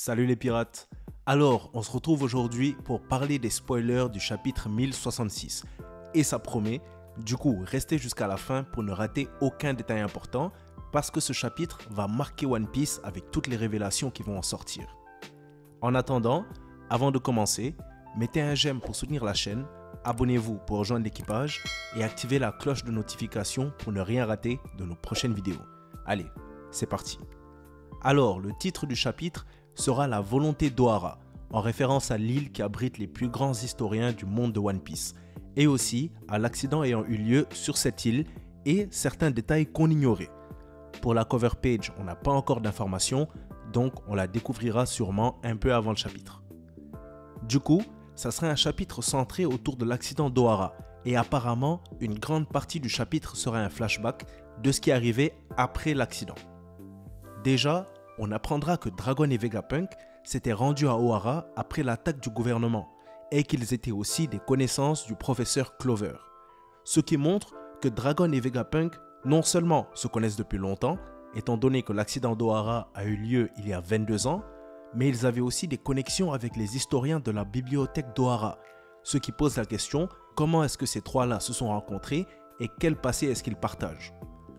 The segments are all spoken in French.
Salut les pirates. Alors, on se retrouve aujourd'hui pour parler des spoilers du chapitre 1066. Et ça promet, du coup, restez jusqu'à la fin pour ne rater aucun détail important parce que ce chapitre va marquer One Piece avec toutes les révélations qui vont en sortir. En attendant, avant de commencer, mettez un j'aime pour soutenir la chaîne, abonnez-vous pour rejoindre l'équipage et activez la cloche de notification pour ne rien rater de nos prochaines vidéos. Allez, c'est parti. Alors, le titre du chapitre sera la volonté d'Ohara, en référence à l'île qui abrite les plus grands historiens du monde de One Piece, et aussi à l'accident ayant eu lieu sur cette île et certains détails qu'on ignorait. Pour la cover page, on n'a pas encore d'informations, donc on la découvrira sûrement un peu avant le chapitre. Du coup, ça serait un chapitre centré autour de l'accident d'Ohara, et apparemment, une grande partie du chapitre serait un flashback de ce qui arrivait après l'accident. Déjà, on apprendra que Dragon et Vegapunk s'étaient rendus à Ohara après l'attaque du gouvernement et qu'ils étaient aussi des connaissances du professeur Clover. Ce qui montre que Dragon et Vegapunk non seulement se connaissent depuis longtemps, étant donné que l'accident d'Ohara a eu lieu il y a 22 ans, mais ils avaient aussi des connexions avec les historiens de la bibliothèque d'Ohara, ce qui pose la question comment est-ce que ces trois-là se sont rencontrés et quel passé est-ce qu'ils partagent.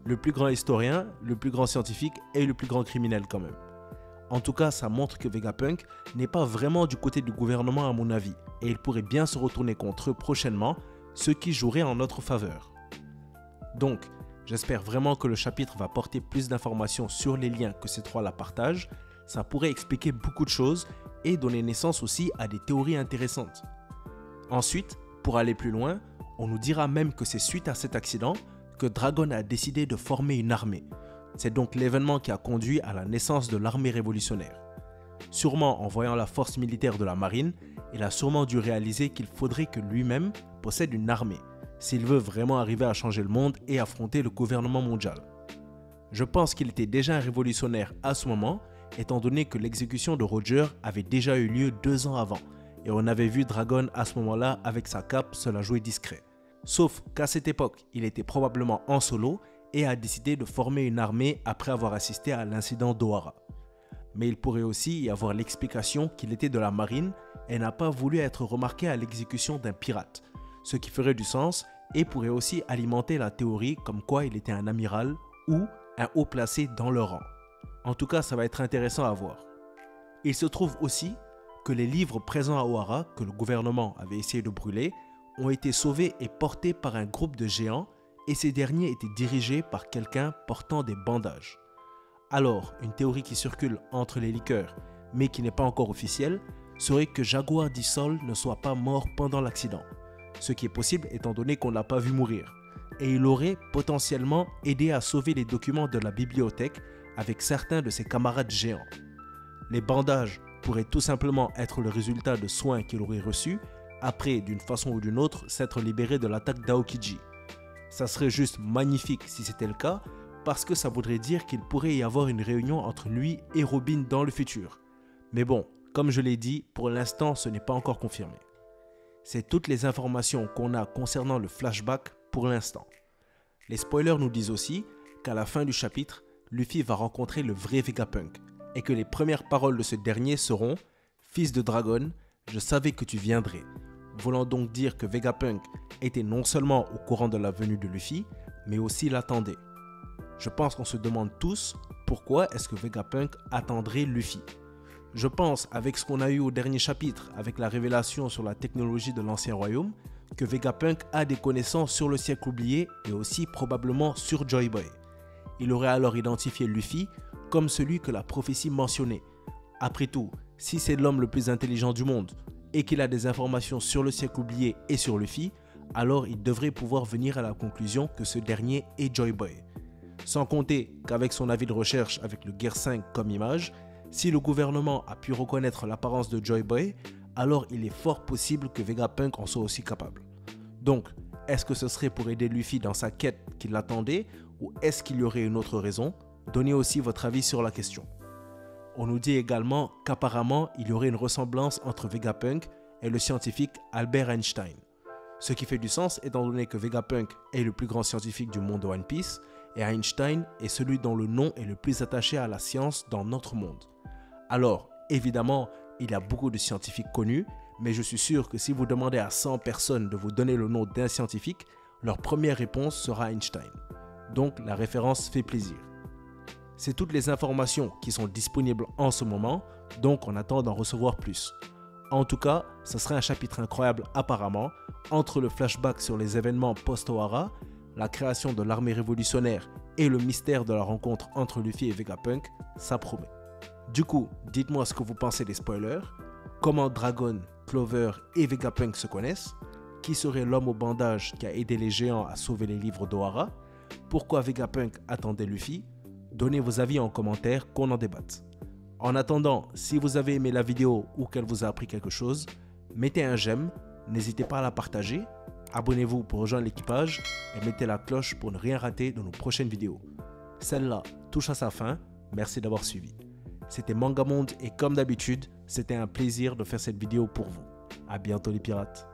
Le plus grand historien, le plus grand scientifique et le plus grand criminel quand même. En tout cas, ça montre que Vegapunk n'est pas vraiment du côté du gouvernement à mon avis, et il pourrait bien se retourner contre eux prochainement, ce qui jouerait en notre faveur. Donc, j'espère vraiment que le chapitre va porter plus d'informations sur les liens que ces trois-là partagent, ça pourrait expliquer beaucoup de choses et donner naissance aussi à des théories intéressantes. Ensuite, pour aller plus loin, on nous dira même que c'est suite à cet accident que Dragon a décidé de former une armée. C'est donc l'événement qui a conduit à la naissance de l'armée révolutionnaire. Sûrement en voyant la force militaire de la marine, il a sûrement dû réaliser qu'il faudrait que lui-même possède une armée, s'il veut vraiment arriver à changer le monde et affronter le gouvernement mondial. Je pense qu'il était déjà un révolutionnaire à ce moment, étant donné que l'exécution de Roger avait déjà eu lieu 2 ans avant, et on avait vu Dragon à ce moment-là avec sa cape se la jouer discret. Sauf qu'à cette époque, il était probablement en solo et a décidé de former une armée après avoir assisté à l'incident d'Ohara. Mais il pourrait aussi y avoir l'explication qu'il était de la marine et n'a pas voulu être remarqué à l'exécution d'un pirate, ce qui ferait du sens et pourrait aussi alimenter la théorie comme quoi il était un amiral ou un haut placé dans le rang. En tout cas, ça va être intéressant à voir. Il se trouve aussi que les livres présents à Ohara, que le gouvernement avait essayé de brûler, ont été sauvés et portés par un groupe de géants et ces derniers étaient dirigés par quelqu'un portant des bandages. Alors, une théorie qui circule entre les liqueurs, mais qui n'est pas encore officielle, serait que Jaguar d'Isol ne soit pas mort pendant l'accident, ce qui est possible étant donné qu'on ne l'a pas vu mourir, et il aurait potentiellement aidé à sauver les documents de la bibliothèque avec certains de ses camarades géants. Les bandages pourraient tout simplement être le résultat de soins qu'il aurait reçus après, d'une façon ou d'une autre, s'être libéré de l'attaque d'Aokiji. Ça serait juste magnifique si c'était le cas, parce que ça voudrait dire qu'il pourrait y avoir une réunion entre lui et Robin dans le futur. Mais bon, comme je l'ai dit, pour l'instant ce n'est pas encore confirmé. C'est toutes les informations qu'on a concernant le flashback pour l'instant. Les spoilers nous disent aussi qu'à la fin du chapitre, Luffy va rencontrer le vrai Vegapunk, et que les premières paroles de ce dernier seront « Fils de Dragon, je savais que tu viendrais », voulant donc dire que Vegapunk était non seulement au courant de la venue de Luffy, mais aussi l'attendait. Je pense qu'on se demande tous pourquoi est-ce que Vegapunk attendrait Luffy. Je pense, avec ce qu'on a eu au dernier chapitre, avec la révélation sur la technologie de l'Ancien Royaume, que Vegapunk a des connaissances sur le siècle oublié et aussi probablement sur Joy Boy. Il aurait alors identifié Luffy comme celui que la prophétie mentionnait. Après tout, si c'est l'homme le plus intelligent du monde et qu'il a des informations sur le siècle oublié et sur Luffy, alors il devrait pouvoir venir à la conclusion que ce dernier est Joy Boy. Sans compter qu'avec son avis de recherche avec le Gear 5 comme image, si le gouvernement a pu reconnaître l'apparence de Joy Boy, alors il est fort possible que Vegapunk en soit aussi capable. Donc, est-ce que ce serait pour aider Luffy dans sa quête qui l'attendait ou est-ce qu'il y aurait une autre raison? Donnez aussi votre avis sur la question. On nous dit également qu'apparemment il y aurait une ressemblance entre Vegapunk et le scientifique Albert Einstein. Ce qui fait du sens étant donné que Vegapunk est le plus grand scientifique du monde de One Piece et Einstein est celui dont le nom est le plus attaché à la science dans notre monde. Alors, Évidemment, il y a beaucoup de scientifiques connus, mais je suis sûr que si vous demandez à 100 personnes de vous donner le nom d'un scientifique, leur première réponse sera Einstein. Donc la référence fait plaisir. C'est toutes les informations qui sont disponibles en ce moment, donc on attend d'en recevoir plus. En tout cas, ce serait un chapitre incroyable apparemment, entre le flashback sur les événements post-Ohara, la création de l'armée révolutionnaire et le mystère de la rencontre entre Luffy et Vegapunk, ça promet. Du coup, dites-moi ce que vous pensez des spoilers, comment Dragon, Clover et Vegapunk se connaissent, qui serait l'homme au bandage qui a aidé les géants à sauver les livres d'Ohara, pourquoi Vegapunk attendait Luffy, donnez vos avis en commentaire qu'on en débatte. En attendant, si vous avez aimé la vidéo ou qu'elle vous a appris quelque chose, mettez un j'aime, n'hésitez pas à la partager, abonnez-vous pour rejoindre l'équipage et mettez la cloche pour ne rien rater de nos prochaines vidéos. Celle-là touche à sa fin, merci d'avoir suivi. C'était Mangamonde et comme d'habitude, c'était un plaisir de faire cette vidéo pour vous. À bientôt les pirates.